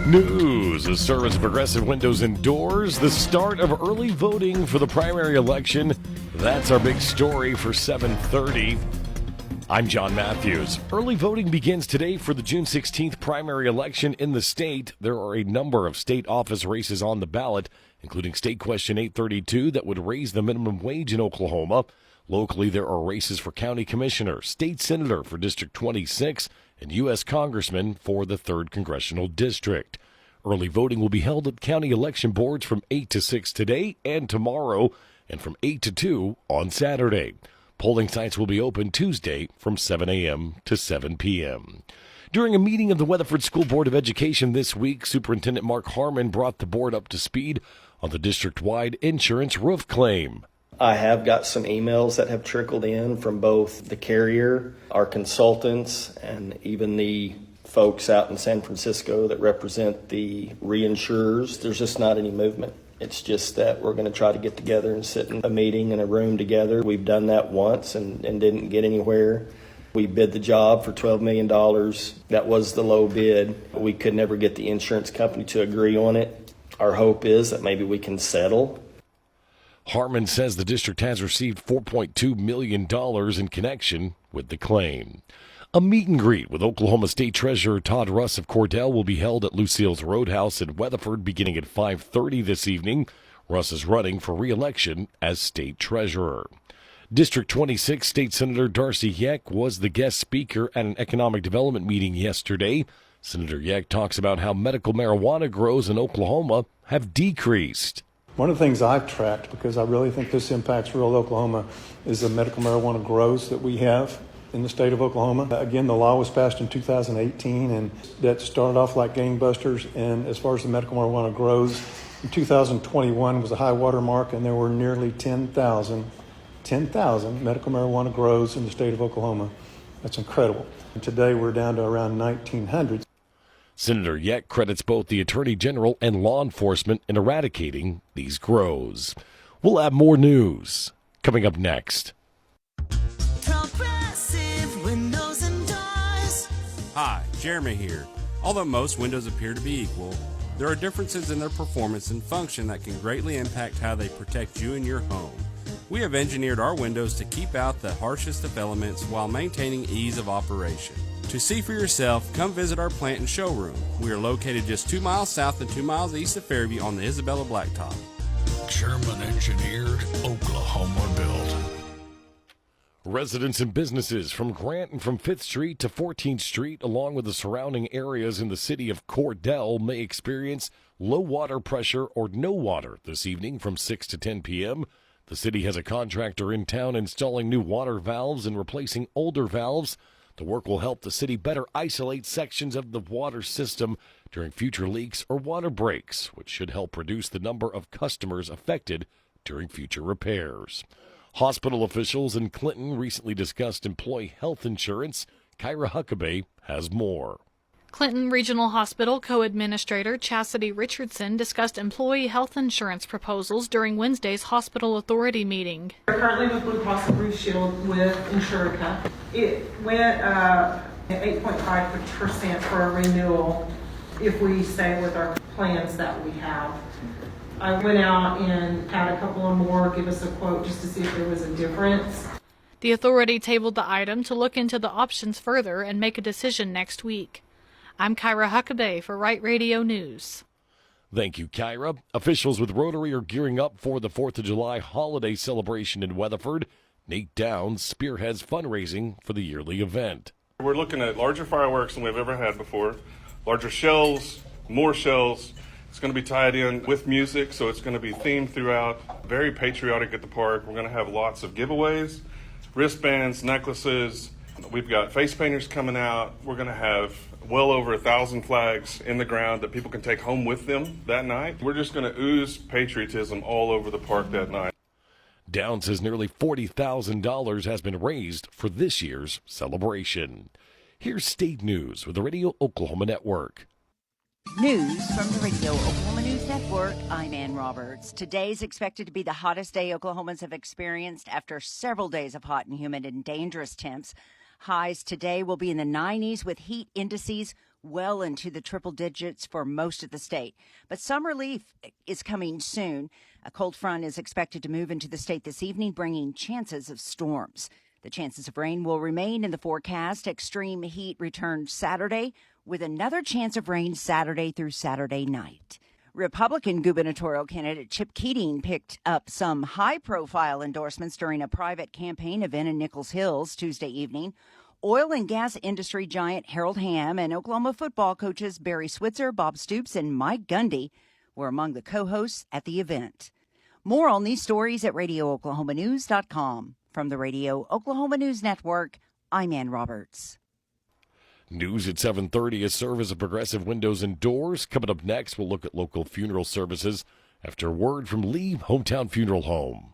News, a service of Progressive Windows and Doors, the start of early voting for the primary election. That's our big story for 7:30. I'm John Matthews. Early voting begins today for the June 16th primary election in the state. There are a number of state office races on the ballot, including State Question 832 that would raise the minimum wage in Oklahoma. Locally, there are races for county commissioner, state senator for District 26, and U.S. congressman for the 3rd Congressional District. Early voting will be held at county election boards from 8 to 6 today and tomorrow, and from 8 to 2 on Saturday. Polling sites will be open Tuesday from 7 a.m. to 7 p.m. During a meeting of the Weatherford School Board of Education this week, Superintendent Mark Harmon brought the board up to speed on the district-wide insurance roof claim. I have got some emails that have trickled in from both the carrier, our consultants, and even the folks out in San Francisco that represent the reinsurers. There's just not any movement. It's just that we're going to try to get together and sit in a meeting in a room together. We've done that once and didn't get anywhere. We bid the job for $12 million. That was the low bid. We could never get the insurance company to agree on it. Our hope is that maybe we can settle. Harmon says the district has received $4.2 million in connection with the claim. A meet and greet with Oklahoma State Treasurer Todd Russ of Cordell will be held at Lucille's Roadhouse in Weatherford beginning at 5:30 this evening. Russ is running for re-election as state treasurer. District 26 State Senator Darcy Yeck was the guest speaker at an economic development meeting yesterday. Senator Yeck talks about how medical marijuana grows in Oklahoma have decreased. One of the things I've tracked, because I really think this impacts rural Oklahoma, is the medical marijuana grows that we have in the state of Oklahoma. Again, the law was passed in 2018, and that started off like gangbusters. And as far as the medical marijuana grows, in 2021 was a high water mark, and there were nearly 10,000 medical marijuana grows in the state of Oklahoma. That's incredible. And today we're down to around 1,900. Senator Yeck credits both the Attorney General and law enforcement in eradicating these grows. We'll have more news coming up next. Hi, Jeremy here. Although most windows appear to be equal, there are differences in their performance and function that can greatly impact how they protect you and your home. We have engineered our windows to keep out the harshest of elements while maintaining ease of operation. To see for yourself, come visit our plant and showroom. We are located just 2 miles south and 2 miles east of Fairview on the Isabella Blacktop. Sherman Engineered, Oklahoma Built. Residents and businesses from Grant and from 5th Street to 14th Street, along with the surrounding areas in the city of Cordell, may experience low water pressure or no water this evening from 6 to 10 p.m. The city has a contractor in town installing new water valves and replacing older valves. The work will help the city better isolate sections of the water system during future leaks or water breaks, which should help reduce the number of customers affected during future repairs. Hospital officials in Clinton recently discussed employee health insurance. Kyra Huckabee has more. Clinton Regional Hospital Co-Administrator Chastity Richardson discussed employee health insurance proposals during Wednesday's Hospital Authority meeting. We're currently with Blue Cross and Blue Shield with Insurica. It went at 8.5% for a renewal if we stay with our plans that we have. I went out and had a couple of more give us a quote just to see if there was a difference. The authority tabled the item to look into the options further and make a decision next week. I'm Kyra Huckabee for Right Radio News. Thank you, Kyra. Officials with Rotary are gearing up for the 4th of July holiday celebration in Weatherford. Nate Downs spearheads fundraising for the yearly event. We're looking at larger fireworks than we've ever had before, larger shells, more shells. It's going to be tied in with music, so it's going to be themed throughout. Very patriotic at the park. We're going to have lots of giveaways, wristbands, necklaces. We've got face painters coming out. We're going to have well over 1,000 flags in the ground that people can take home with them that night. We're just going to ooze patriotism all over the park that night. Downs says nearly $40,000 has been raised for this year's celebration. Here's state news with the Radio Oklahoma Network. News from the Radio Oklahoma News Network. I'm Ann Roberts. Today's expected to be the hottest day Oklahomans have experienced after several days of hot and humid and dangerous temps. Highs today will be in the 90s with heat indices well into the triple digits for most of the state. But some relief is coming soon. A cold front is expected to move into the state this evening, bringing chances of storms. The chances of rain will remain in the forecast. Extreme heat returns Saturday, with another chance of rain Saturday through Saturday night. Republican gubernatorial candidate Chip Keating picked up some high-profile endorsements during a private campaign event in Nichols Hills Tuesday evening. Oil and gas industry giant Harold Hamm and Oklahoma football coaches Barry Switzer, Bob Stoops, and Mike Gundy were among the co-hosts at the event. More on these stories at RadioOklahomaNews.com. From the Radio Oklahoma News Network, I'm Ann Roberts. News at 7:30, a service of Progressive Windows and Doors. Coming up next, we'll look at local funeral services after word from Lee Hometown Funeral Home.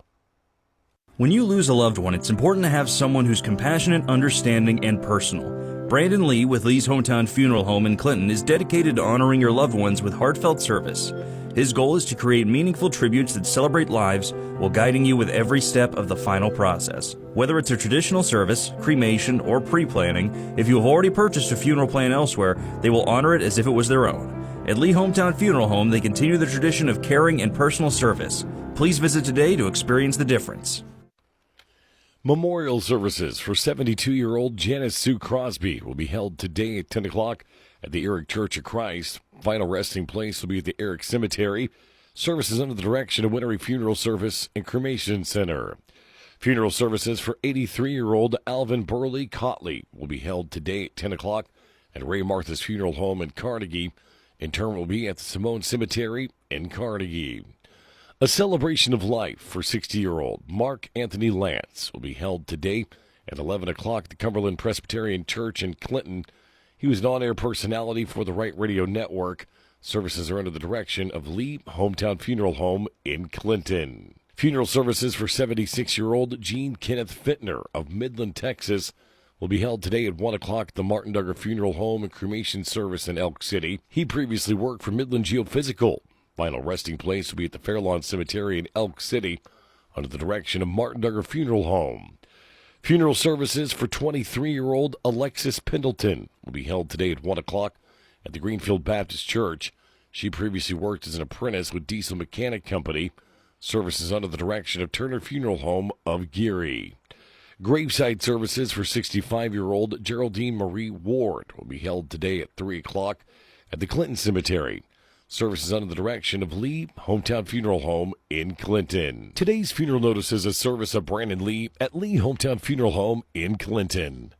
When you lose a loved one, it's important to have someone who's compassionate, understanding, and personal. Brandon Lee with Lee's Hometown Funeral Home in Clinton is dedicated to honoring your loved ones with heartfelt service. His goal is to create meaningful tributes that celebrate lives while guiding you with every step of the final process. Whether it's a traditional service, cremation, or pre-planning, if you have already purchased a funeral plan elsewhere, they will honor it as if it was their own. At Lee Hometown Funeral Home, they continue the tradition of caring and personal service. Please visit today to experience the difference. Memorial services for 72-year-old Janice Sue Crosby will be held today at 10 o'clock at the Eric Church of Christ. Final resting place will be at the Eric Cemetery. Services under the direction of Winery Funeral Service and Cremation Center. Funeral services for 83-year-old Alvin Burley Cotley will be held today at 10 o'clock at Ray Martha's Funeral Home in Carnegie. Interment will be at the Simone Cemetery in Carnegie. A celebration of life for 60-year-old Mark Anthony Lance will be held today at 11 o'clock at the Cumberland Presbyterian Church in Clinton. He was an on-air personality for the Right Radio Network. Services are under the direction of Lee Hometown Funeral Home in Clinton. Funeral services for 76-year-old Gene Kenneth Fittner of Midland, Texas, will be held today at 1 o'clock at the Martin Duggar Funeral Home and Cremation Service in Elk City. He previously worked for Midland Geophysical. Final resting place will be at the Fairlawn Cemetery in Elk City under the direction of Martin Duggar Funeral Home. Funeral services for 23-year-old Alexis Pendleton will be held today at 1 o'clock at the Greenfield Baptist Church. She previously worked as an apprentice with Diesel Mechanic Company. Services under the direction of Turner Funeral Home of Geary. Graveside services for 65-year-old Geraldine Marie Ward will be held today at 3 o'clock at the Clinton Cemetery. Services under the direction of Lee Hometown Funeral Home in Clinton. Today's funeral notice is a service of Brandon Lee at Lee Hometown Funeral Home in Clinton.